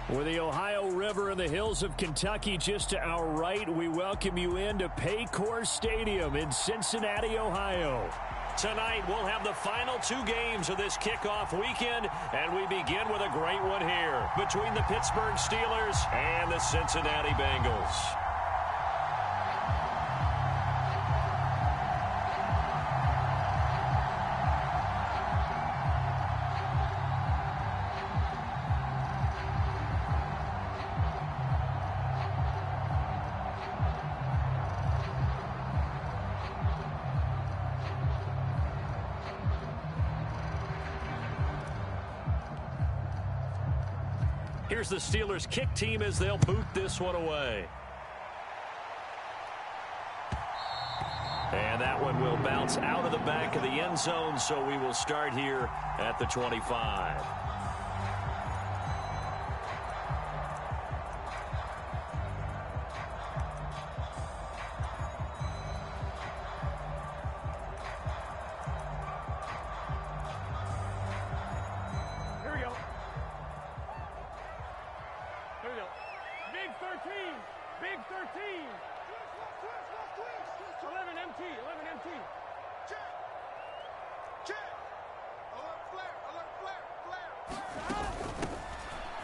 With the Ohio River and the hills of Kentucky just to our right, we welcome you into Paycor Stadium in Cincinnati, Ohio. Tonight, we'll have the final two games of this kickoff weekend, and we begin with a great one here between the Pittsburgh Steelers and the Cincinnati Bengals. Here's the Steelers kick team as they'll boot this one away. And that one will bounce out of the back of the end zone, so we will start here at the 25.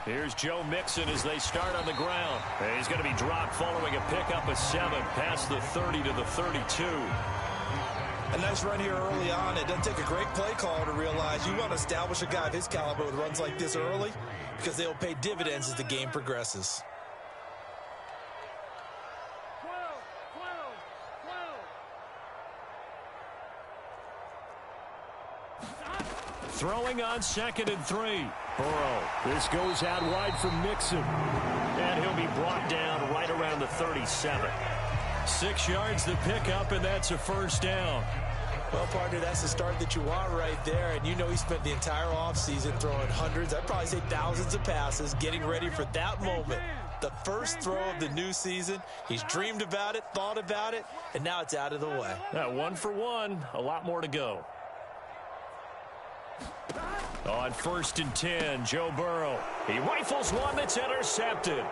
Here's Joe Mixon as they start on the ground. And he's going to be dropped following a pickup of 7 past the 30 to the 32. A nice run here early on. It doesn't take a great play caller to realize you want to establish a guy of his caliber with runs like this early because they'll pay dividends as the game progresses. Throwing on 2nd and 3. Burrow. This goes out wide from Mixon. And he'll be brought down right around the 37. 6 yards to pick up, and that's a first down. Well, partner, that's the start that you want right there. And you know he spent the entire offseason throwing hundreds, I'd probably say thousands of passes, getting ready for that moment. The first throw of the new season. He's dreamed about it, thought about it, and now it's out of the way. 1 for 1. A lot more to go. On 1st and 10, Joe Burrow. He rifles one that's intercepted.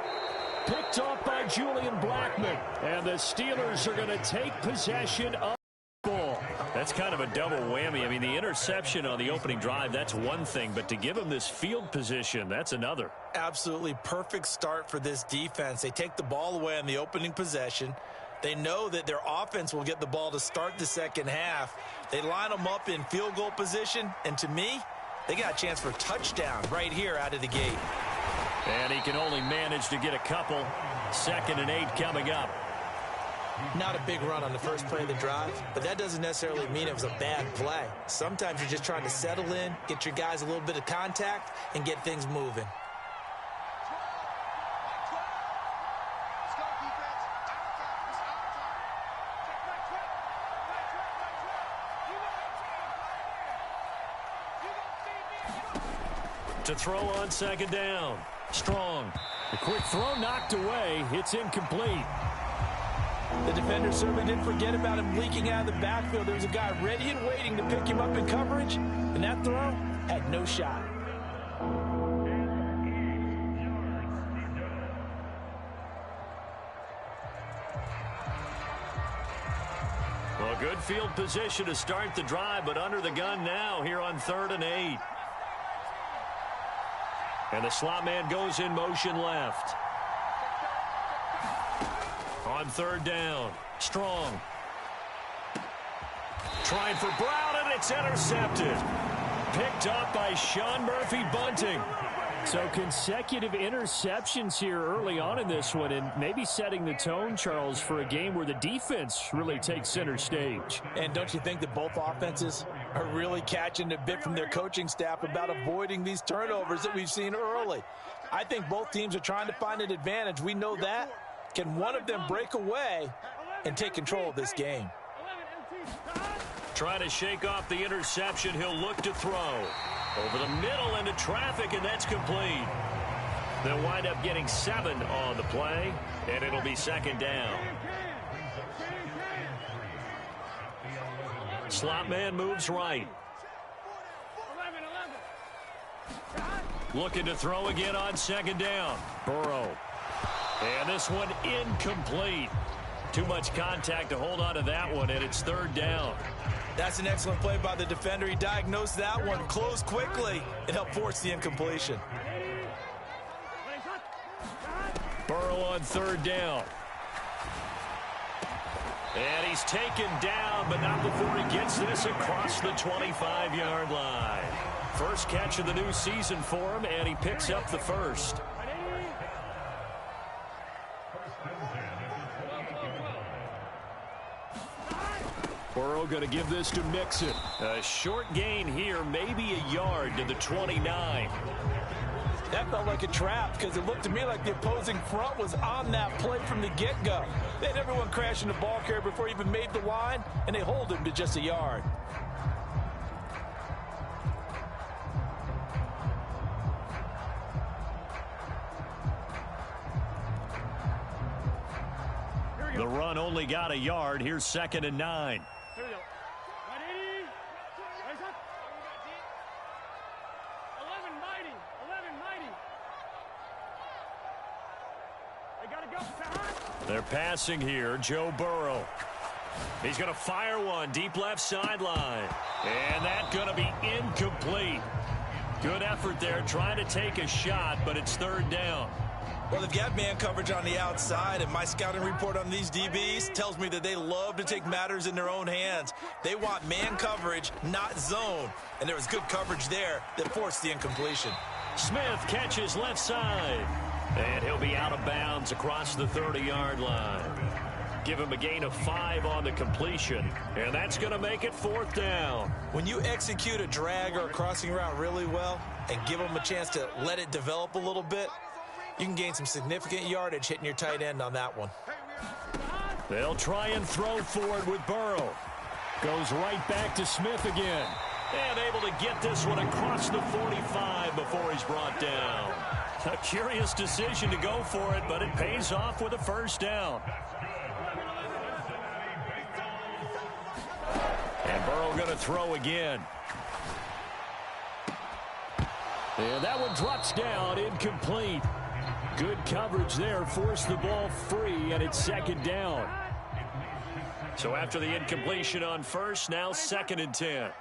Picked off by Julian Blackmon. And the Steelers are going to take possession of the ball. That's kind of a double whammy. I mean, the interception on the opening drive, that's one thing. But to give him this field position, that's another. Absolutely perfect start for this defense. They take the ball away on the opening possession. They know that their offense will get the ball to start the second half. They line them up in field goal position, and to me, they got a chance for a touchdown right here out of the gate. And he can only manage to get a couple. 2nd and 8 coming up. Not a big run on the first play of the drive, but that doesn't necessarily mean it was a bad play. Sometimes you're just trying to settle in, get your guys a little bit of contact, and get things moving. To throw on 2nd down. Strong. The quick throw knocked away. It's incomplete. The defender certainly didn't forget about him leaking out of the backfield. There was a guy ready and waiting to pick him up in coverage, and that throw had no shot. Well, good field position to start the drive, but under the gun now here on 3rd and 8. And the slot man goes in motion left. On 3rd down, Strong. Trying for Brown, and it's intercepted. Picked up by Sean Murphy-Bunting. So consecutive interceptions here early on in this one, and maybe setting the tone, Charles, for a game where the defense really takes center stage. And don't you think that both offenses are really catching a bit from their coaching staff about avoiding these turnovers that we've seen early? I think both teams are trying to find an advantage. We know that. Can one of them break away and take control of this game? Trying to shake off the interception. He'll look to throw. Over the middle into traffic, and that's complete. They'll wind up getting 7 on the play, and it'll be 2nd down. Slot man moves right. Looking to throw again on second down. Burrow. And this one incomplete. Too much contact to hold on to that one, and it's third down. That's an excellent play by the defender. He diagnosed that one, closed quickly, and helped force the incompletion. Burrow on third down. And he's taken down, but not before he gets this across the 25-yard line. First catch of the new season for him, and he picks up the first. Burrow going to give this to Mixon. A short gain here, maybe a yard to the 29. That felt like a trap because it looked to me like the opposing front was on that play from the get-go. They had everyone crashing the ball carrier before he even made the line, and they hold him to just a yard. The run only got a yard. Here's 2nd and 9. Here we go. 180. Rise up. 11 mighty. 11 mighty. They got to go. They're passing here. Joe Burrow. He's going to fire one deep left sideline. And that's going to be incomplete. Good effort there trying to take a shot, but it's third down. Well, they've got man coverage on the outside, and my scouting report on these DBs tells me that they love to take matters in their own hands. They want man coverage, not zone. And there was good coverage there that forced the incompletion. Smith catches left side. And he'll be out of bounds across the 30-yard line. Give him a gain of 5 on the completion, and that's going to make it fourth down. When you execute a drag or a crossing route really well and give them a chance to let it develop a little bit, you can gain some significant yardage hitting your tight end on that one. They'll try and throw forward with Burrow. Goes right back to Smith again. And able to get this one across the 45 before he's brought down. A curious decision to go for it, but it pays off with a first down. And Burrow going to throw again. And that one drops down, incomplete. Good coverage there, forced the ball free, and it's second down. So after the incompletion on first, now 2nd and 10. 11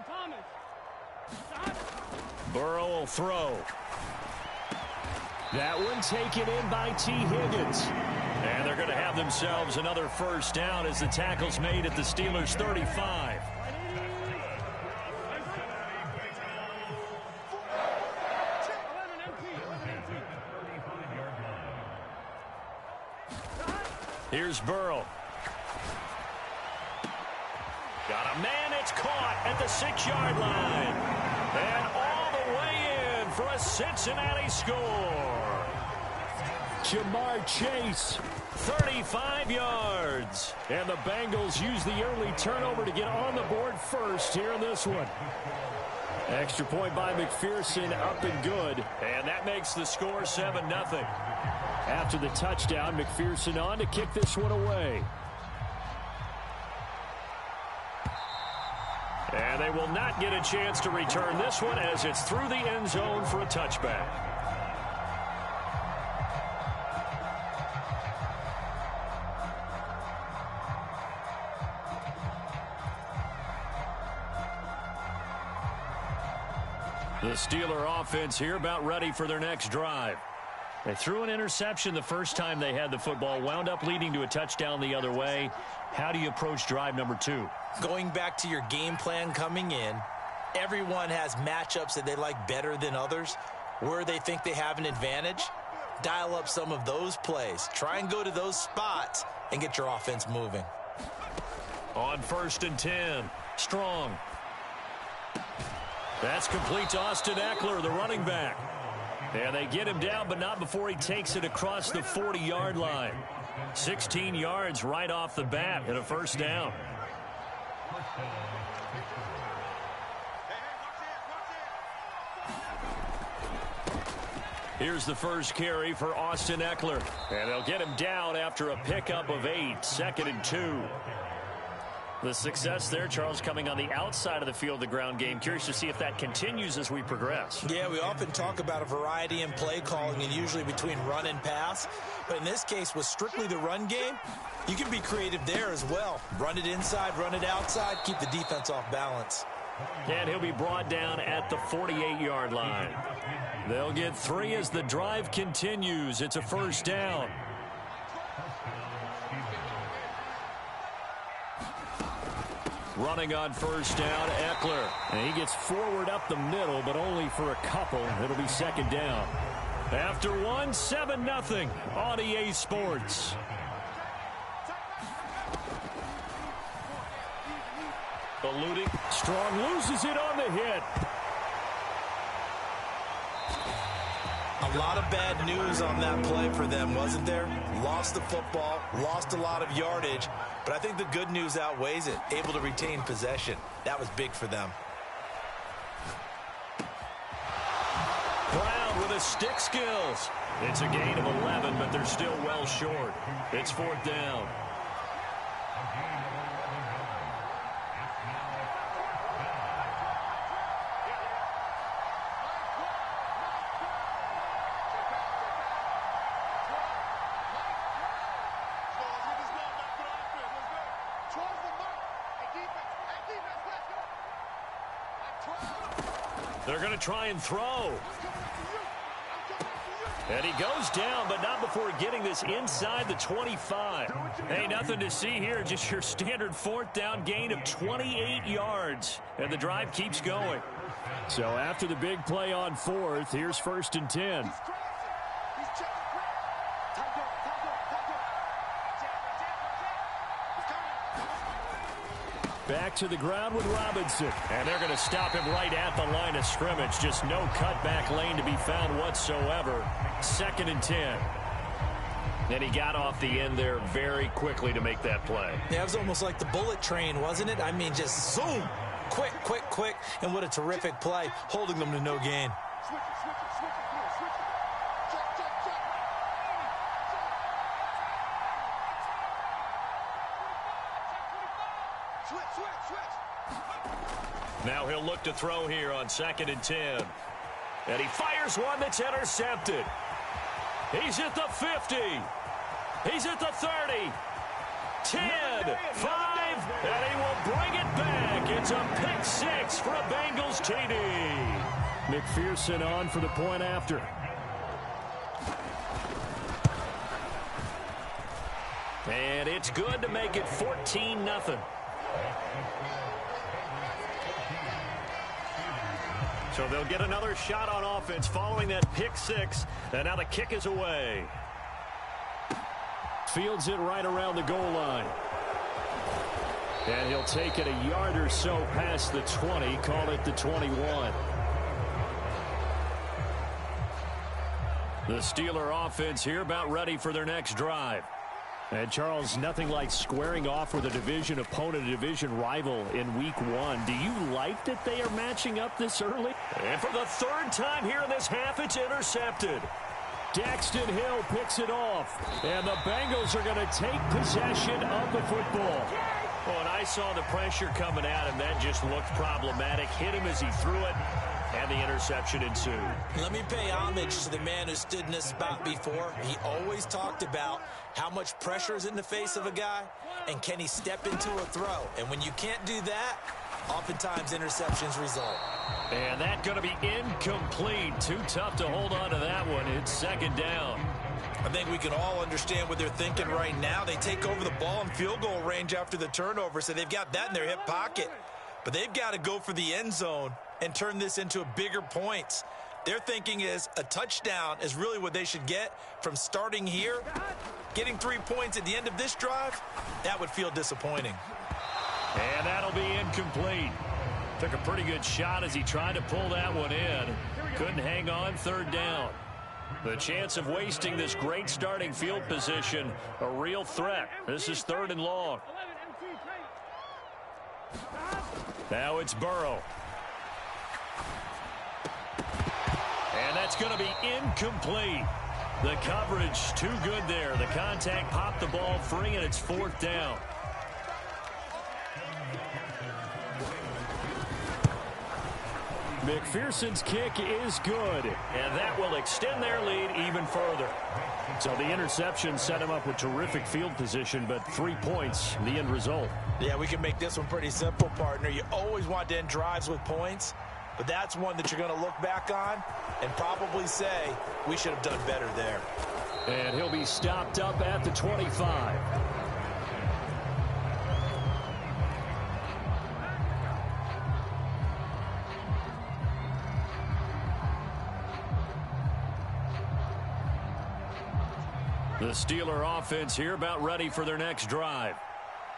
Thomas. Burrow will throw. That one taken in by T. Higgins. And they're going to have themselves another first down as the tackle's made at the Steelers' 35. Here's Burrow. Got a man, it's caught at the 6-yard line. And all the way in for a Cincinnati score. Jamar Chase, 35 yards. And the Bengals use the early turnover to get on the board first here in this one. Extra point by McPherson, up and good. And that makes the score 7-0. After the touchdown, McPherson on to kick this one away. And they will not get a chance to return this one as it's through the end zone for a touchback. The Steeler offense here about ready for their next drive. They threw an interception the first time they had the football, wound up leading to a touchdown the other way. How do you approach drive number 2? Going back to your game plan coming in, everyone has matchups that they like better than others. Where they think they have an advantage, dial up some of those plays. Try and go to those spots and get your offense moving. On 1st and 10, Strong. That's complete to Austin Eckler, the running back. And they get him down, but not before he takes it across the 40-yard line. 16 yards right off the bat and a first down. Here's the first carry for Austin Eckler. And they'll get him down after a pickup of 8, 2nd and 2. The success there, Charles, coming on the outside of the field, the ground game. Curious to see if that continues as we progress. Yeah, we often talk about a variety in play calling and usually between run and pass. But in this case, with strictly the run game, you can be creative there as well. Run it inside, run it outside, keep the defense off balance. And he'll be brought down at the 48-yard line. They'll get 3 as the drive continues. It's a first down. Running on first down, Eckler. And he gets forward up the middle, but only for a couple. It'll be second down. After 1, 7-0 on EA Sports. Eluding. Strong loses it on the hit. A lot of bad news on that play for them, wasn't there? Lost the football, lost a lot of yardage, but I think the good news outweighs it. Able to retain possession. That was big for them. Brown with his stick skills. It's a gain of 11, but they're still well short. It's fourth down. They're going to try and throw. And he goes down, but not before getting this inside the 25. Hey, nothing to see here. Just your standard fourth down gain of 28 yards. And the drive keeps going. So after the big play on fourth, here's first and 10. Back to the ground with Robinson. And they're going to stop him right at the line of scrimmage. Just no cutback lane to be found whatsoever. Second and 10. And he got off the end there very quickly to make that play. Yeah, it was almost like the bullet train, wasn't it? I mean, just zoom. Quick, quick, quick. And what a terrific play, holding them to no gain. Now he'll look to throw here on second and 10. And he fires one that's intercepted. He's at the 50. He's at the 30. 10, 5, and he will bring it back. It's a pick six for a Bengals TD. McPherson on for the point after. And it's good to make it 14-0. So they'll get another shot on offense following that pick six. And now the kick is away. Fields it right around the goal line. And he'll take it a yard or so past the 20. Call it the 21. The Steeler offense here about ready for their next drive. And, Charles, nothing like squaring off with a division opponent, a division rival in week one. Do you like that they are matching up this early? And for the third time here in this half, it's intercepted. Daxton Hill picks it off. And the Bengals are going to take possession of the football. Well, and I saw the pressure coming at him. That just looked problematic. Hit him as he threw it. And the interception ensued. Let me pay homage to the man who stood in this spot before. He always talked about how much pressure is in the face of a guy, and can he step into a throw. And when you can't do that, oftentimes interceptions result. And that's going to be incomplete. Too tough to hold on to that one. It's second down. I think we can all understand what they're thinking right now. They take over the ball in field goal range after the turnover, so they've got that in their hip pocket. But they've got to go for the end zone and turn this into a bigger points. Their thinking is a touchdown is really what they should get from starting here. Getting 3 points at the end of this drive, that would feel disappointing. And that'll be incomplete. Took a pretty good shot as he tried to pull that one in. Couldn't hang on, third down. The chance of wasting this great starting field position, a real threat. This is third and long. Now it's Burrow. And that's going to be incomplete. The coverage too good there. The contact popped the ball free, and it's fourth down. McPherson's kick is good, and that will extend their lead even further. So the interception set him up with terrific field position, but 3 points, the end result. Yeah, we can make this one pretty simple, partner. You always want to end drives with points, but that's one that you're going to look back on and probably say, we should have done better there. And he'll be stopped up at the 25. The Steeler offense here about ready for their next drive.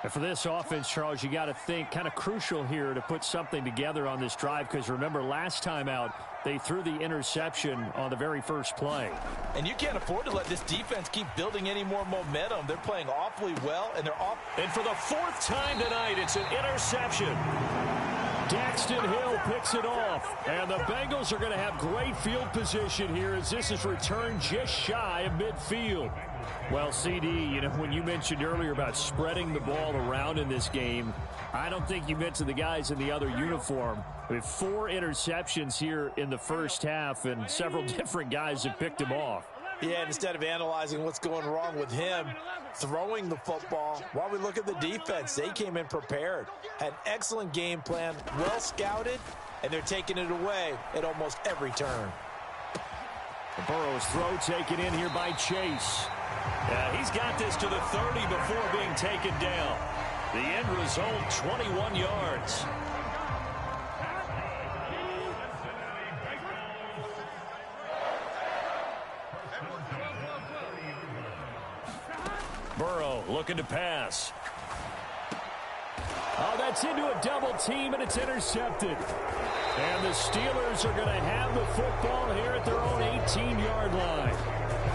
And for this offense, Charles, you got to think kind of crucial here to put something together on this drive, because remember last time out they threw the interception on the very first play. And you can't afford to let this defense keep building any more momentum. They're playing awfully well, and they're off. And for the 4th time tonight, it's an interception. Daxton Hill picks it off, and the Bengals are going to have great field position here as this is returned just shy of midfield. Well, CD, you know, when you mentioned earlier about spreading the ball around in this game, I don't think you mentioned the guys in the other uniform. With 4 interceptions here in the first half, and several different guys have picked him off. Yeah, and instead of analyzing what's going wrong with him throwing the football, while we look at the defense, they came in prepared, had an excellent game plan, well scouted, and they're taking it away at almost every turn. Burrow's throw taken in here by Chase. He's got this to the 30 before being taken down. The end result, 21 yards. Burrow looking to pass. Oh, that's into a double team, and it's intercepted. And the Steelers are going to have the football here at their own 18-yard line.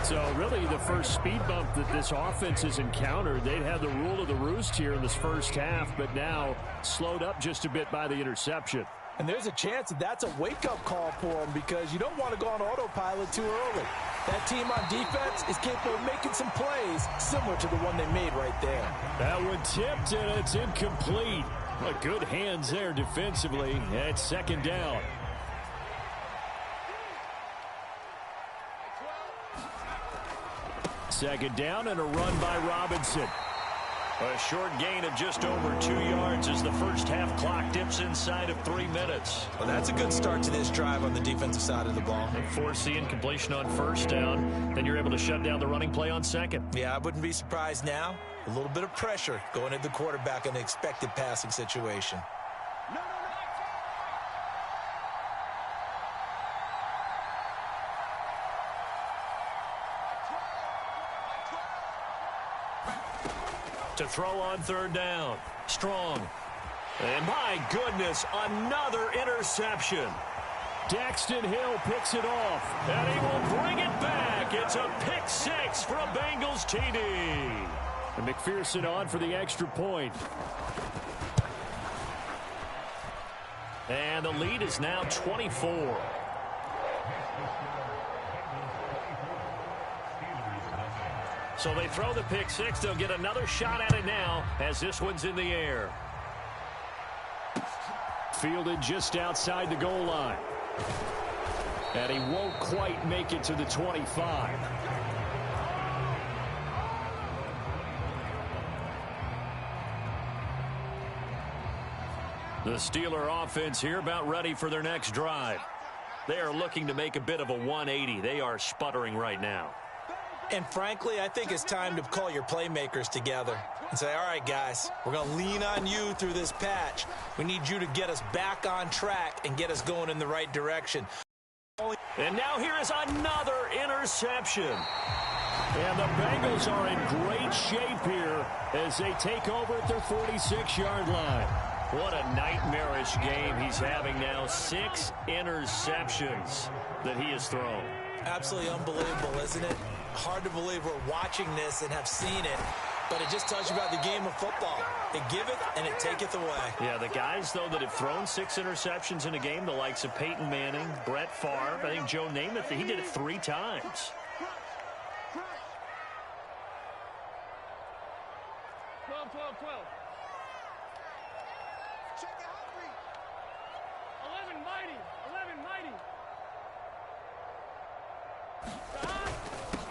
So really the first speed bump that this offense has encountered. They'd had the rule of the roost here in this first half, but now slowed up just a bit by the interception. And there's a chance that that's a wake-up call for them, because you don't want to go on autopilot too early. That team on defense is capable of making some plays similar to the one they made right there. That one tipped, and it's incomplete. But good hands there defensively at second down. Second down and a run by Robinson. A short gain of just over 2 yards as the first half clock dips inside of 3 minutes. Well, that's a good start to this drive on the defensive side of the ball. Force the incompletion on first down. Then you're able to shut down the running play on second. Yeah, I wouldn't be surprised now. A little bit of pressure going at the quarterback in an expected passing situation. To throw on third down. Strong. And my goodness, another interception. Daxton Hill picks it off, and he will bring it back. It's a pick 6 for a Bengals TD. And McPherson on for the extra point. And the lead is now 24. So they throw the pick 6. They'll get another shot at it now as this one's in the air. Fielded just outside the goal line. And he won't quite make it to the 25. The Steeler offense here about ready for their next drive. They are looking to make a bit of a 180. They are sputtering right now. And frankly, I think it's time to call your playmakers together and say, all right, guys, we're going to lean on you through this patch. We need you to get us back on track and get us going in the right direction. And now here is another interception. And the Bengals are in great shape here as they take over at their 46-yard line. What a nightmarish game he's having now. 6 interceptions that he has thrown. Absolutely unbelievable, isn't it? Hard to believe we're watching this and have seen it, but it just tells you about the game of football. It giveth and it taketh away. Yeah, the guys, though, that have thrown 6 interceptions in a game, the likes of Peyton Manning, Brett Favre, I think Joe Namath, he did it 3 times. 12, 12, 12. 11 mighty. 11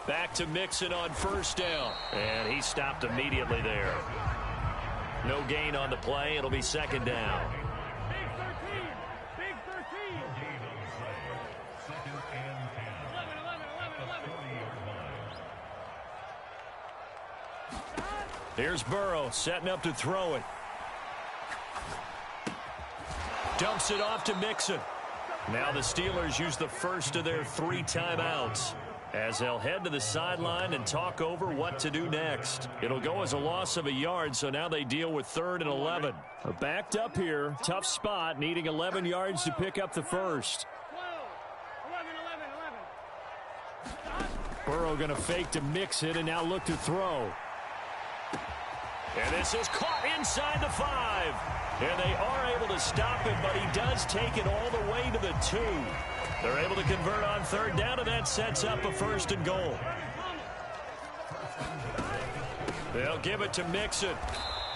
Back to Mixon on first down. And he stopped immediately there. No gain on the play. It'll be second down. Big 13. Second and 10. 11. Here's Burrow setting up to throw it. Dumps it off to Mixon. Now the Steelers use the first of their 3 timeouts as they'll head to the sideline and talk over what to do next. It'll go as a loss of a yard, so now they deal with 3rd and 11. Backed up here, tough spot, needing 11 yards to pick up the first. 11. Burrow going to fake to mix it and now look to throw. And this is caught inside the 5. And they are able to stop him, but he does take it all the way to the 2. They're able to convert on 3rd down, and that sets up a 1st and goal. They'll give it to Mixon.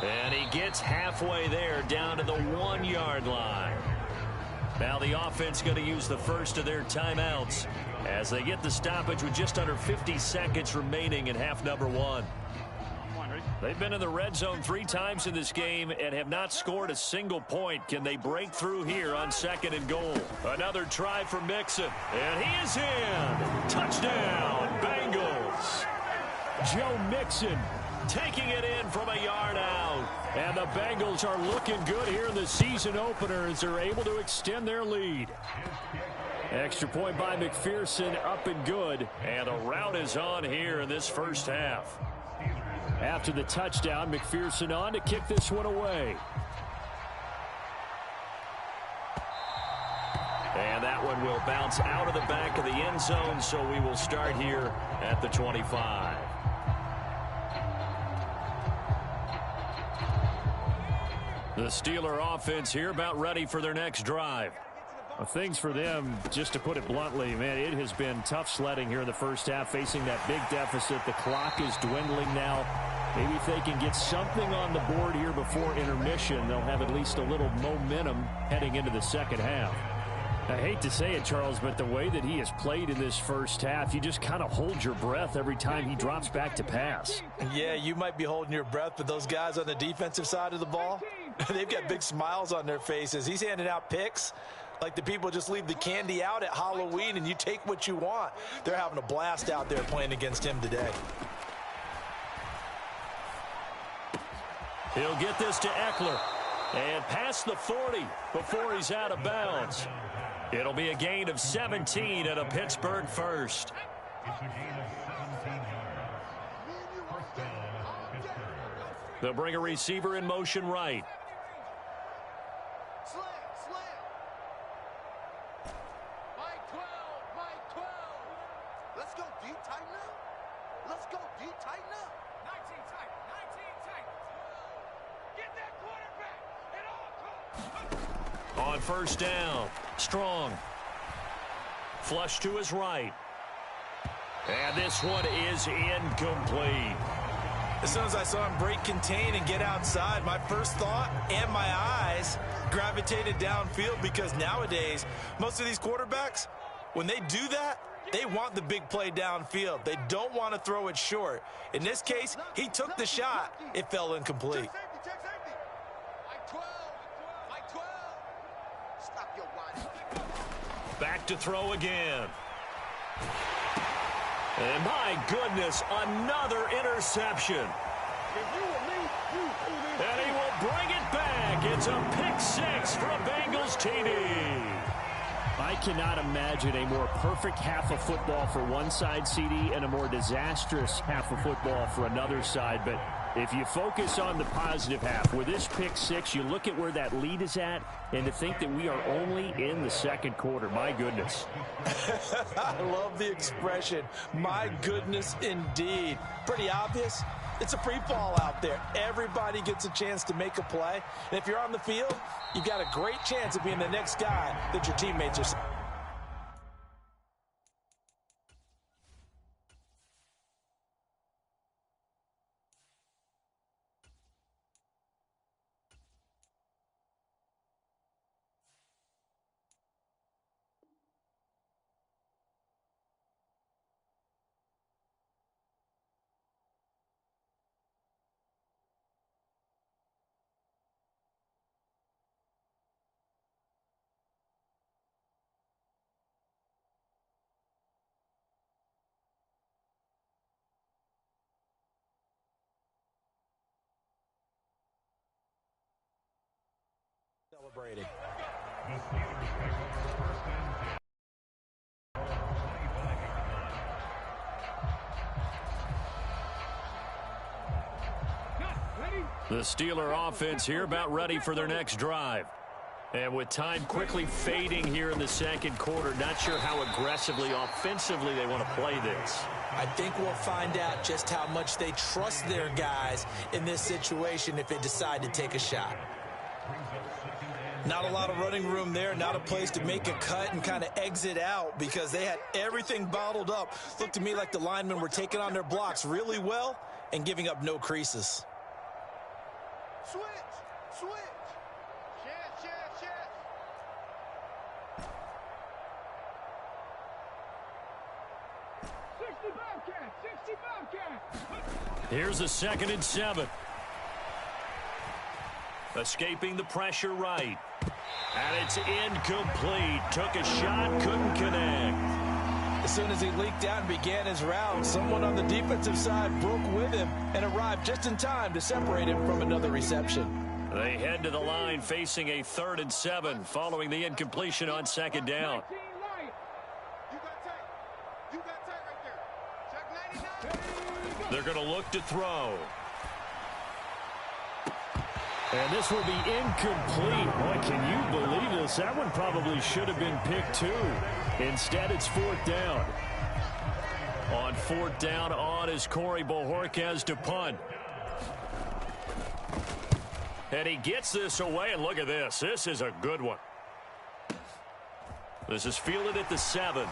And he gets halfway there, down to the 1-yard line. Now the offense going to use the first of their timeouts as they get the stoppage with just under 50 seconds remaining in half number 1. They've been in the red zone 3 times in this game and have not scored a single point. Can they break through here on 2nd and goal? Another try for Mixon. And he is in. Touchdown, Bengals. Joe Mixon taking it in from a yard out. And the Bengals are looking good here in the season opener as they're able to extend their lead. Extra point by McPherson, up and good. And a rout is on here in this first half. After the touchdown, McPherson on to kick this one away. And that one will bounce out of the back of the end zone, so we will start here at the 25. The Steeler offense here about ready for their next drive. Things for them, just to put it bluntly, man, it has been tough sledding here in the first half, facing that big deficit. The clock is dwindling now. Maybe if they can get something on the board here before intermission, they'll have at least a little momentum heading into the second half. I hate to say it, Charles, but the way that he has played in this first half, you just kind of hold your breath every time he drops back to pass. Yeah, you might be holding your breath, but those guys on the defensive side of the ball, they've got big smiles on their faces. He's handing out picks like the people just leave the candy out at Halloween and you take what you want. They're having a blast out there playing against him today. He'll get this to Eckler and past the 40 before he's out of bounds. It'll be a gain of 17 and a Pittsburgh first. They'll bring a receiver in motion right. Let's go deep, tighten up. Let's go deep, tighten up. 19 tight, 19 tight. Get that quarterback. It all comes. On first down, Strong. Flush to his right. And this one is incomplete. As soon as I saw him break contain and get outside, my first thought and my eyes gravitated downfield, because nowadays, most of these quarterbacks, when they do that, they want the big play downfield. They don't want to throw it short. In this case, he took the shot. It fell incomplete. Check safety. Mike 12. Mike 12. Stop your body. Back to throw again. And my goodness, another interception. And he will bring it back. It's a pick 6 for a Bengals TD. I cannot imagine a more perfect half of football for one side, CD, and a more disastrous half of football for another side. But if you focus on the positive half, with this pick 6, you look at where that lead is at, and to think that we are only in the second quarter. My goodness. I love the expression, my goodness indeed. Pretty obvious. It's a free fall out there. Everybody gets a chance to make a play. And if you're on the field, you've got a great chance of being the next guy that your teammates are celebrating. The Steeler offense here about ready for their next drive. And with time quickly fading here in the second quarter, not sure how aggressively, offensively they want to play this. I think we'll find out just how much they trust their guys in this situation if they decide to take a shot. Not a lot of running room there, not a place to make a cut and kind of exit out because they had everything bottled up. Looked to me like the linemen were taking on their blocks really well and giving up no creases. Switch! Chance! 60 Bobcat! Here's a 2nd and 7. Escaping the pressure right. And it's incomplete. Took a shot, couldn't connect. As soon as he leaked out and began his route, someone on the defensive side broke with him and arrived just in time to separate him from another reception. They head to the line facing a 3rd and 7 following the incompletion on 2nd down. You got tight right there. Check 99. They're going to look to throw. And this will be incomplete. Boy, can you believe this? That one probably should have been picked too. Instead, it's 4th down. On 4th down, on is Corey Bojorquez to punt. And he gets this away, and look at this. This is a good one. This is fielded at the 7.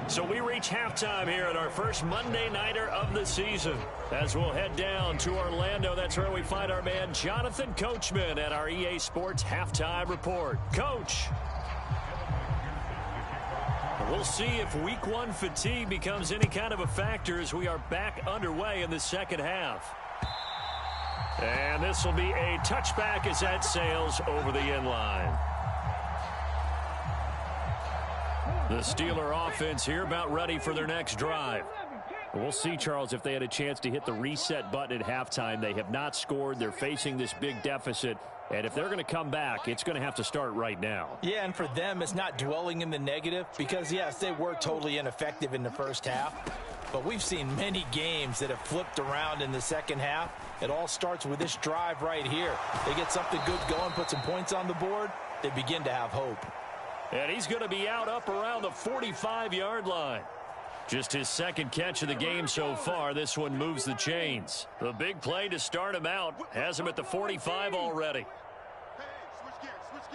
So we reach halftime here at our first Monday Nighter of the season. As we'll head down to Orlando, that's where we find our man Jonathan Coachman at our EA Sports Halftime Report. Coach. We'll see if Week 1 fatigue becomes any kind of a factor as we are back underway in the second half. And this will be a touchback as that sails over the end line. The Steeler offense here about ready for their next drive. We'll see, Charles, if they had a chance to hit the reset button at halftime. They have not scored. They're facing this big deficit. And if they're going to come back, it's going to have to start right now. Yeah, and for them, it's not dwelling in the negative because, yes, they were totally ineffective in the first half. But we've seen many games that have flipped around in the second half. It all starts with this drive right here. They get something good going, put some points on the board, they begin to have hope. And he's going to be out up around the 45-yard line. Just his 2nd catch of the game so far. This one moves the chains. The big play to start him out has him at the 45 already. Hey, switch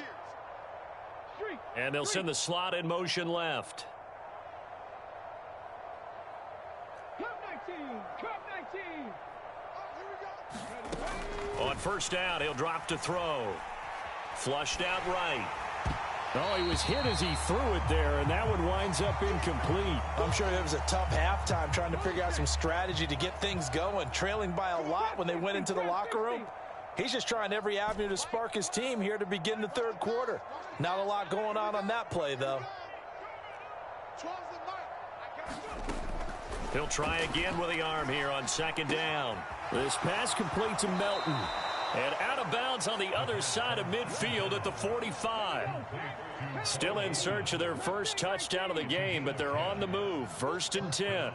gears. And they'll send the slot in motion left. Cup 19. On 1st down, he'll drop to throw. Flushed out right. Oh, he was hit as he threw it there, and that one winds up incomplete. I'm sure it was a tough halftime trying to figure out some strategy to get things going, trailing by a lot when they went into the locker room. He's just trying every avenue to spark his team here to begin the 3rd quarter. Not a lot going on that play, though. He'll try again with the arm here on 2nd down. This pass complete to Melton. And out of bounds on the other side of midfield at the 45. Still in search of their first touchdown of the game, but they're on the move. 1st and 10.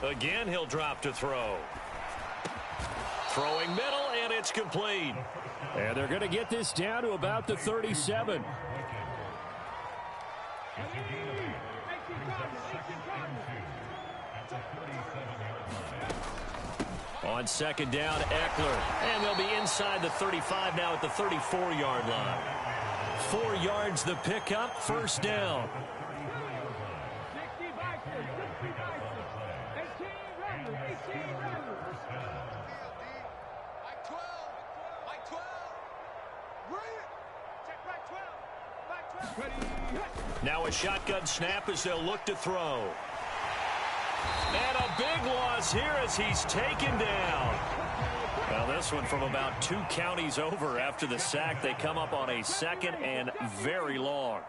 Again, he'll drop to throw. Throwing middle, and it's complete. And they're going to get this down to about the 37. On 2nd down, Eckler. And they'll be inside the 35 now at the 34-yard line. 4 yards the pickup, 1st down. Now a shotgun snap as they'll look to throw. And a big loss here as he's taken down. Well, this one from about 2 counties over after the sack. They come up on a 2nd and very long.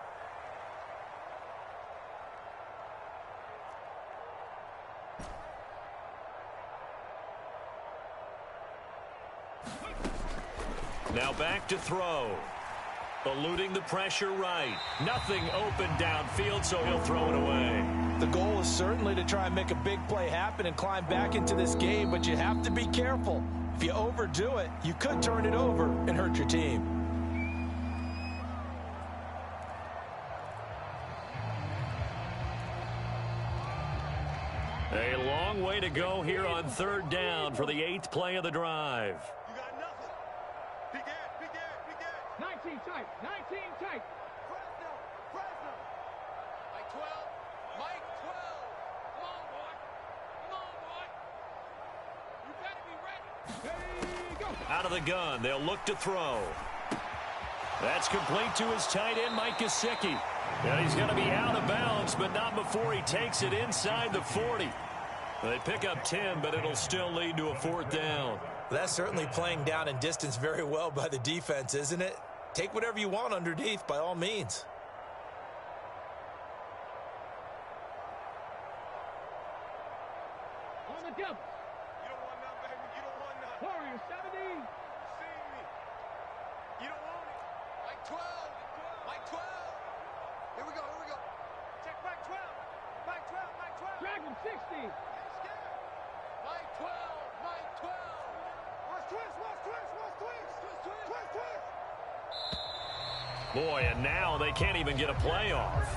Now back to throw. Eluding the pressure right. Nothing open downfield, so he'll throw it away. The goal is certainly to try and make a big play happen and climb back into this game, but you have to be careful. If you overdo it, you could turn it over and hurt your team. A long way to go here on third down for the 8th play of the drive. You got nothing. Begin. 19 tight. 19 tight. Fresno. Mike 12. Mike 12. Come on, boy. Come on, boy. You better be ready. Hey, go. Out of the gun, they'll look to throw. That's complete to his tight end, Mike Gesicki. And he's going to be out of bounds, but not before he takes it inside the 40. They pick up 10, but it'll still lead to a 4th down. That's certainly playing down in distance very well by the defense, isn't it? Take whatever you want underneath, by all means. On the double. You don't want none, baby. You don't want none. Warrior 70. See me. You don't want it. Mike 12. Mike 12. Here we go. Check back 12. Back 12. Back 12. Dragon 60. Mike 12. Mike 12. Watch twist. Boy, and now they can't even get a play off.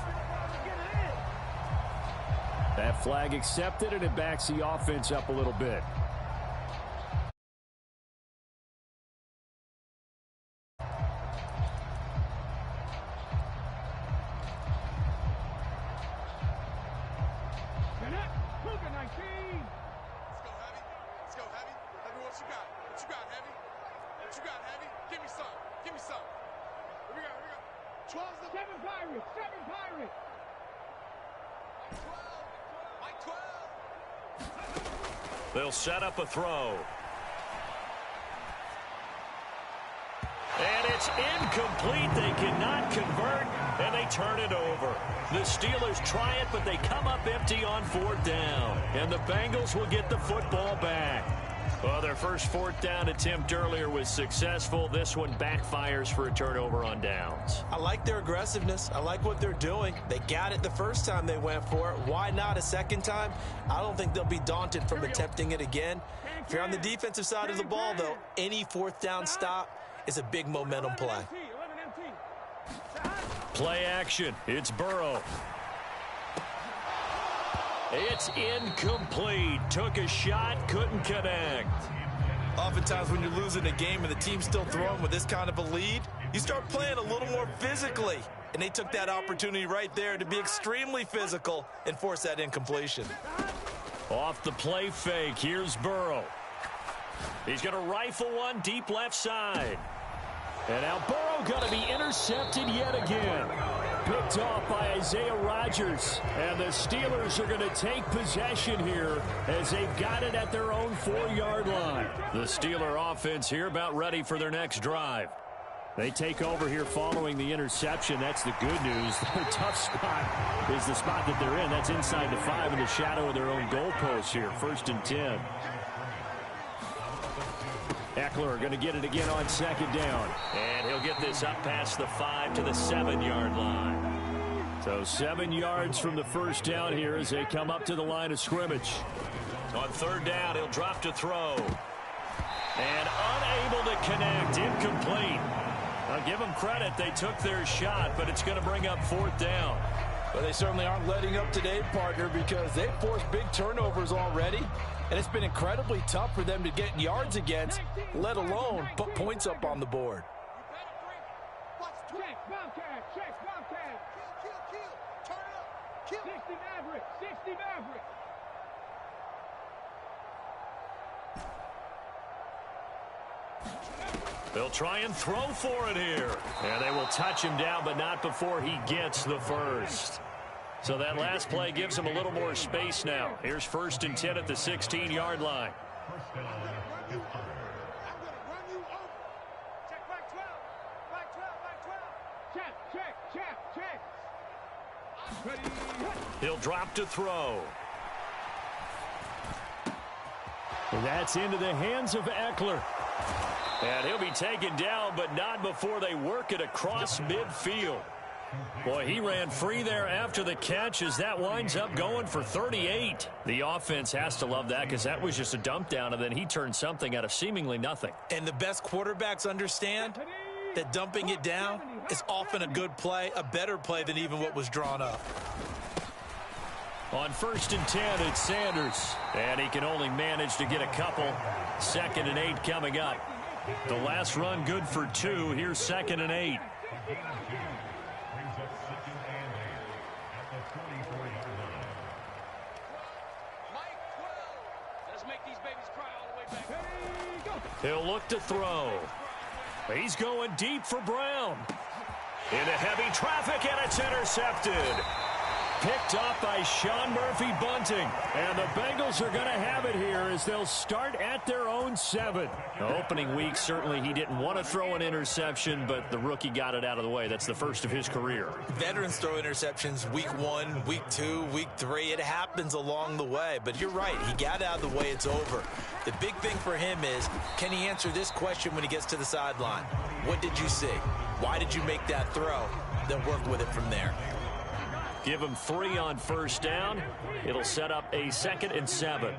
That flag accepted, and it backs the offense up a little bit. Let's go, Heavy. Heavy, what you got? What you got, Heavy? What you got, Heavy? Give me some. Here we go. 12's the... 7 Pirates. Mike 12. They'll set up a throw. And it's incomplete. They cannot convert, and they turn it over. The Steelers try it, but they come up empty on 4th down. And the Bengals will get the football back. Well, their first 4th down attempt earlier was successful. This one backfires for a turnover on downs. I like their aggressiveness. I like what they're doing. They got it the first time they went for it. Why not a second time? I don't think they'll be daunted from attempting it again. If you're on the defensive side of the ball, though, any 4th down stop is a big momentum play. Play action. It's Burrow. It's incomplete. Took a shot, couldn't connect. Oftentimes when you're losing a game and the team's still throwing with this kind of a lead, you start playing a little more physically. And they took that opportunity right there to be extremely physical and force that incompletion. Off the play fake, here's Burrow. He's going to rifle one deep left side. And now Burrow going to be intercepted yet again. Picked off by Isaiah Rodgers. And the Steelers are going to take possession here as they've got it at their own 4-yard line. The Steeler offense here about ready for their next drive. They take over here following the interception. That's the good news. Their tough spot is the spot that they're in. That's inside the 5 in the shadow of their own goalpost here. 1st and 10. Eckler going to get it again on 2nd down. And he'll get this up past the 5 to the 7-yard line. So 7 yards from the 1st down here as they come up to the line of scrimmage. On 3rd down, he'll drop to throw. And unable to connect. Incomplete. I'll give them credit. They took their shot, but it's going to bring up 4th down. But they certainly aren't letting up today, partner, because they've forced big turnovers already. And it's been incredibly tough for them to get yards against, let alone put points up on the board. Check, Bobcat. Kill. Turn it up. Kill. 60 Maverick. They'll try and throw for it here. And they will touch him down, but not before he gets the first. So that last play gives him a little more space now. Here's 1st and 10 at the 16-yard line. I'm going to run you over. Check back 12. Back 12. Check. He'll drop to throw. And that's into the hands of Eckler. And he'll be taken down, but not before they work it across midfield. Boy, he ran free there after the catch as that winds up going for 38. The offense has to love that because that was just a dump down, and then he turned something out of seemingly nothing. And the best quarterbacks understand that dumping it down is often a good play, a better play than even what was drawn up. On 1st and 10, it's Sanders. And he can only manage to get a couple. 2nd and 8 coming up. The last run good for 2. Here's 2nd and 8. He'll look to throw. He's going deep for Brown. Into heavy traffic, and it's intercepted. Picked off by Sean Murphy Bunting. And the Bengals are going to have it here as they'll start at their own 7. The opening week, certainly he didn't want to throw an interception, but the rookie got it out of the way. That's the first of his career. Veterans throw interceptions week 1, week 2, week 3. It happens along the way. But you're right. He got out of the way. It's over. The big thing for him is, can he answer this question when he gets to the sideline? What did you see? Why did you make that throw? Then work with it from there. Give him 3 on 1st down. It'll set up a 2nd and 7.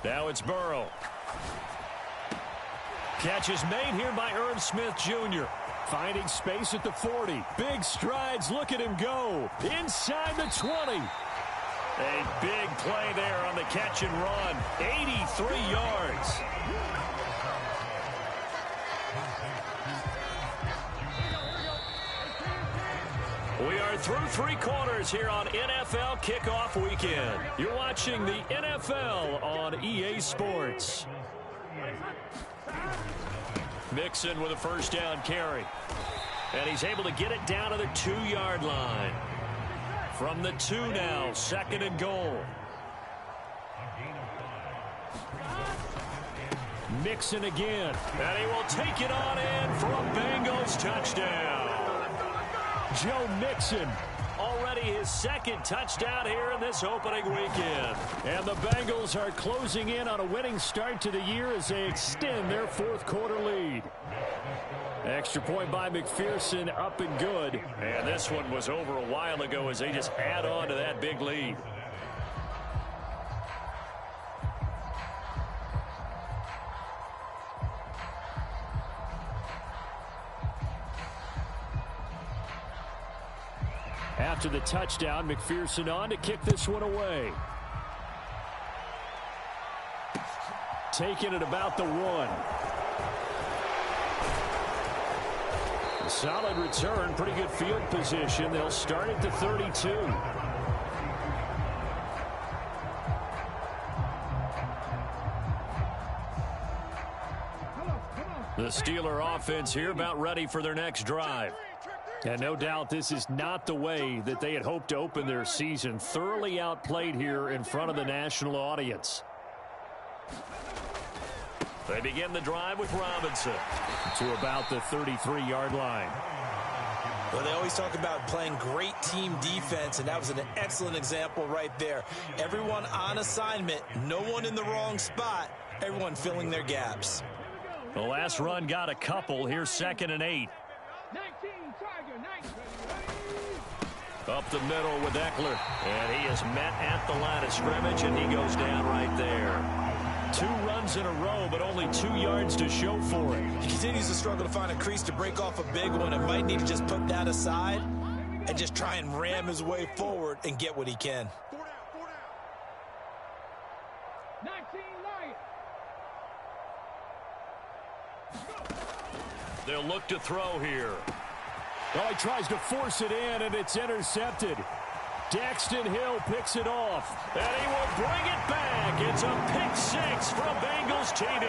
Now it's Burrow. Catch is made here by Irv Smith Jr. Finding space at the 40. Big strides. Look at him go. Inside the 20. A big play there on the catch and run. 83 yards. We are through 3 quarters here on NFL Kickoff Weekend. You're watching the NFL on EA Sports. Mixon with a 1st down carry. And he's able to get it down to the 2-yard line. From the 2 now, 2nd and goal. Mixon again. And he will take it on in for a Bengals touchdown. Joe Mixon, already his 2nd touchdown here in this opening weekend. And the Bengals are closing in on a winning start to the year as they extend their 4th quarter lead. Extra point by McPherson, up and good. And this one was over a while ago as they just add on to that big lead. After the touchdown, McPherson on to kick this one away. Taking it about the 1. Solid return, pretty good field position. They'll start at the 32. The Steeler offense here about ready for their next drive. And no doubt this is not the way that they had hoped to open their season. Thoroughly outplayed here in front of the national audience. They begin the drive with Robinson to about the 33-yard line. Well, they always talk about playing great team defense, and that was an excellent example right there. Everyone on assignment, no one in the wrong spot, everyone filling their gaps. The last run got a couple. Here's 2nd and 8. Up the middle with Eckler. And he is met at the line of scrimmage, and he goes down right there. 2 runs in a row, but only 2 yards to show for it. He continues to struggle to find a crease to break off a big one and might need to just put that aside and just try and ram his way forward and get what he can. 19 Lions. They'll look to throw here. Well, he tries to force it in, and it's intercepted. Daxton Hill picks it off, and he will bring it back. It's a pick-6 from Bengals TD.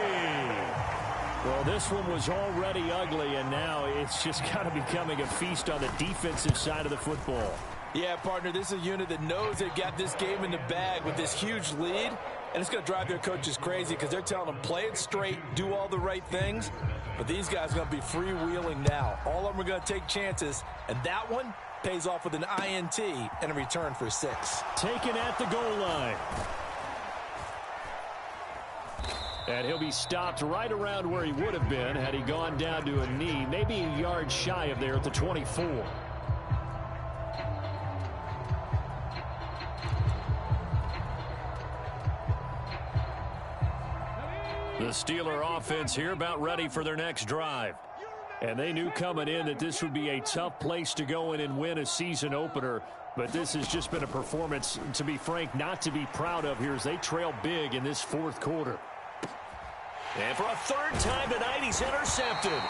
Well, this one was already ugly, and now it's just kind of becoming a feast on the defensive side of the football. Yeah, partner, this is a unit that knows they got this game in the bag with this huge lead, and it's going to drive their coaches crazy because they're telling them play it straight, do all the right things, but these guys are going to be freewheeling now. All of them are going to take chances, and that one pays off with an INT and a return for 6. Taken at the goal line. And he'll be stopped right around where he would have been had he gone down to a knee, maybe a yard shy of there at the 24. The Steeler offense here about ready for their next drive. And they knew coming in that this would be a tough place to go in and win a season opener. But this has just been a performance, to be frank, not to be proud of here as they trail big in this fourth quarter. And for a third time tonight, he's intercepted.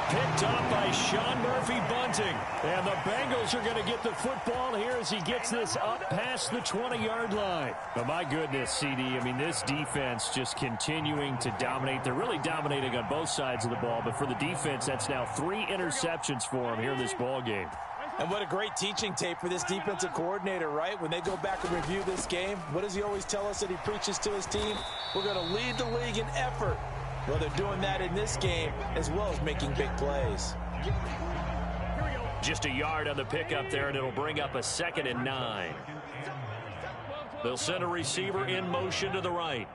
Picked up by Sean Murphy-Bunting. And the Bengals are going to get the football here as he gets this up past the 20-yard line. But my goodness, CD, I mean, this defense just continuing to dominate. They're really dominating on both sides of the ball. But for the defense, that's now 3 interceptions for them here in this ball game. And what a great teaching tape for this defensive coordinator, right? When they go back and review this game, what does he always tell us that he preaches to his team? We're going to lead the league in effort. Well, they're doing that in this game as well as making big plays. Just a yard on the pickup there, and it'll bring up a 2nd and 9. They'll send a receiver in motion to the right.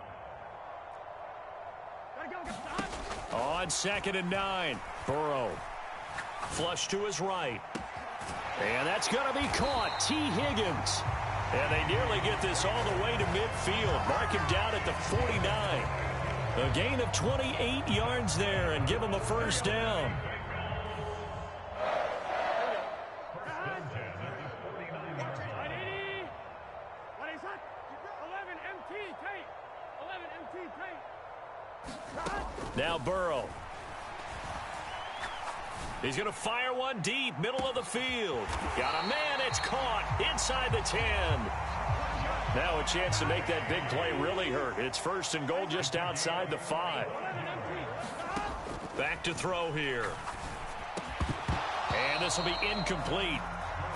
On 2nd and 9, Burrow. Flush to his right. And that's going to be caught. T. Higgins. And they nearly get this all the way to midfield. Mark him down at the 49. A gain of 28 yards there and give him a first down. Now Burrow. He's going to fire one deep, middle of the field. Got a man, it's caught inside the 10. Now a chance to make that big play really hurt. It's 1st and goal just outside the 5. Back to throw here. And this will be incomplete.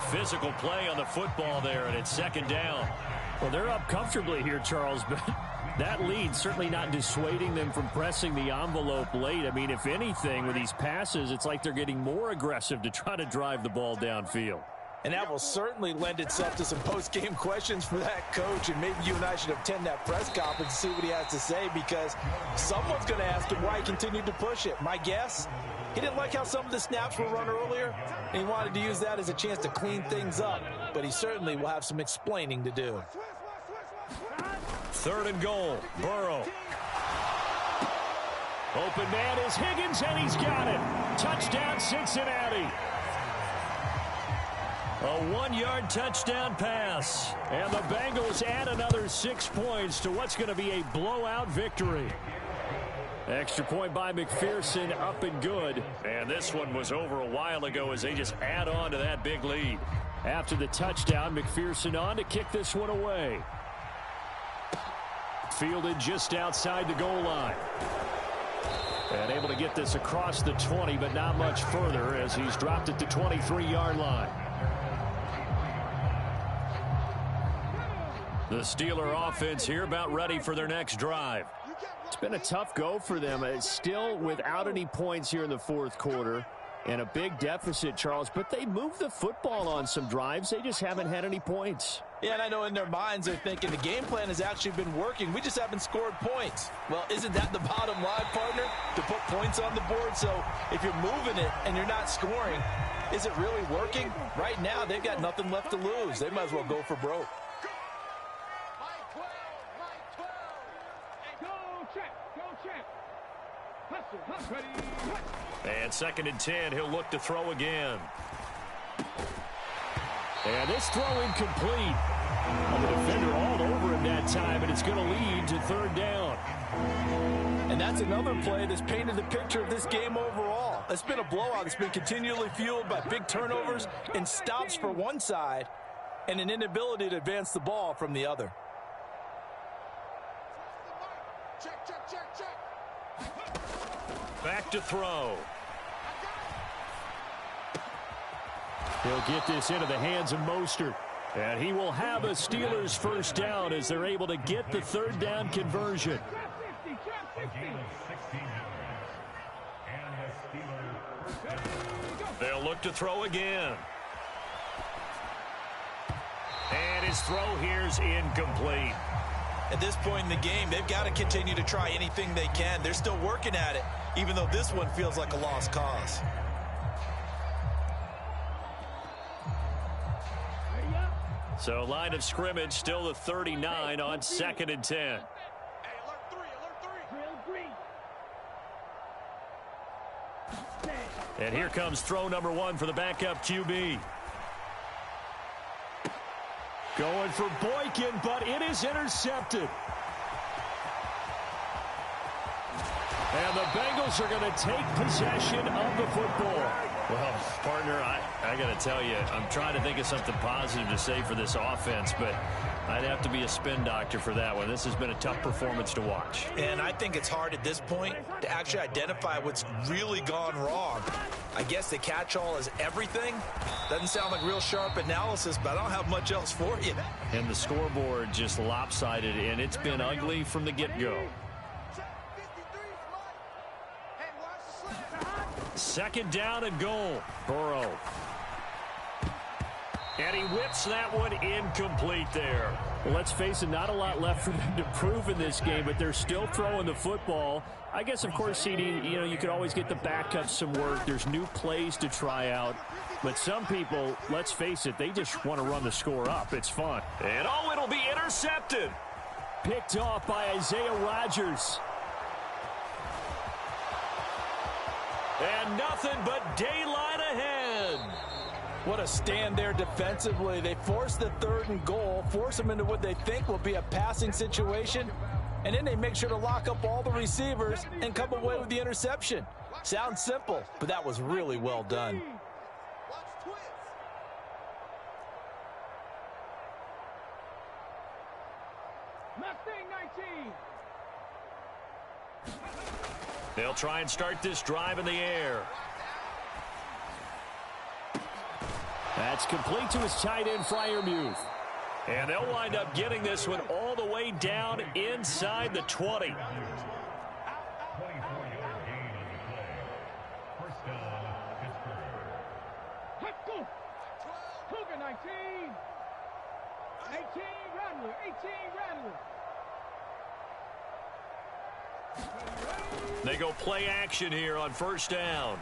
Physical play on the football there, and it's 2nd down. Well, they're up comfortably here, Charles, but that lead certainly not dissuading them from pressing the envelope late. I mean, if anything, with these passes, it's like they're getting more aggressive to try to drive the ball downfield. And that will certainly lend itself to some post-game questions for that coach. And maybe you and I should attend that press conference and see what he has to say, because someone's going to ask him why he continued to push it. My guess, he didn't like how some of the snaps were run earlier, and he wanted to use that as a chance to clean things up. But he certainly will have some explaining to do. 3rd and goal, Burrow. Open man is Higgins, and he's got it. Touchdown, Cincinnati. A 1-yard touchdown pass. And the Bengals add another 6 points to what's going to be a blowout victory. Extra point by McPherson, up and good. And this one was over a while ago as they just add on to that big lead. After the touchdown, McPherson on to kick this one away. Fielded just outside the goal line. And able to get this across the 20, but not much further as he's dropped at the 23-yard line. The Steeler offense here about ready for their next drive. It's been a tough go for them. It's still without any points here in the fourth quarter and a big deficit, Charles. But they moved the football on some drives. They just haven't had any points. Yeah, and I know in their minds they're thinking the game plan has actually been working. We just haven't scored points. Well, isn't that the bottom line, partner? To put points on the board? So if you're moving it and you're not scoring, is it really working? Right now, they've got nothing left to lose. They might as well go for broke. And 2nd and 10, he'll look to throw again. And this throw incomplete. The defender all over him that time, and it's going to lead to 3rd down. And that's another play that's painted the picture of this game overall. It's been a blowout. It's been continually fueled by big turnovers and stops for one side and an inability to advance the ball from the other. Check, check, check, check. Back to throw. He'll get this into the hands of Mostert. And he will have a Steelers first down as they're able to get the 3rd down conversion. They'll look to throw again. his throw here's incomplete. At this point in the game, they've got to continue to try anything they can. They're still working at it, even though this one feels like a lost cause. So line of scrimmage still the 39 on 2nd and 10. Hey, alert three, alert three. And here comes throw number 1 for the backup QB. Going for Boykin, but it is intercepted. And the Bengals are going to take possession of the football. Well, partner, I got to tell you, I'm trying to think of something positive to say for this offense, but I'd have to be a spin doctor for that one. This has been a tough performance to watch. And I think it's hard at this point to actually identify what's really gone wrong. I guess the catch-all is everything. Doesn't sound like real sharp analysis, but I don't have much else for you. And the scoreboard just lopsided, and it's been ugly from the get-go. 2nd down and goal. Burrow. And he whips that one incomplete there. Well, let's face it, not a lot left for them to prove in this game, but they're still throwing the football. I guess, of course, CD, you could always get the backups some work. There's new plays to try out. But some people, let's face it, they just want to run the score up. It's fun. And it'll be intercepted. Picked off by Isaiah Rodgers. And nothing but daylight ahead. What a stand there defensively. They force the 3rd and goal, force them into what they think will be a passing situation, and then they make sure to lock up all the receivers and come away with the interception. Sounds simple, but that was really well done. Mustang 19. They'll try and start this drive in the air. That's complete to his tight end, Freiermuth. And they'll wind up getting this one all the way down inside the 20. Let's go. Cougar 19. 18 Rattler. 18 Rattler. They go play action here on 1st down.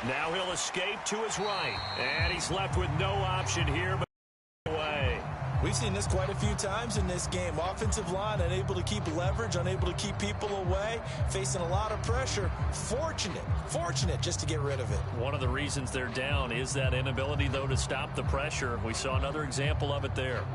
Now he'll escape to his right. And he's left with no option here but away. We've seen this quite a few times in this game. Offensive line unable to keep leverage, unable to keep people away, facing a lot of pressure. Fortunate just to get rid of it. One of the reasons they're down is that inability, though, to stop the pressure. We saw another example of it there.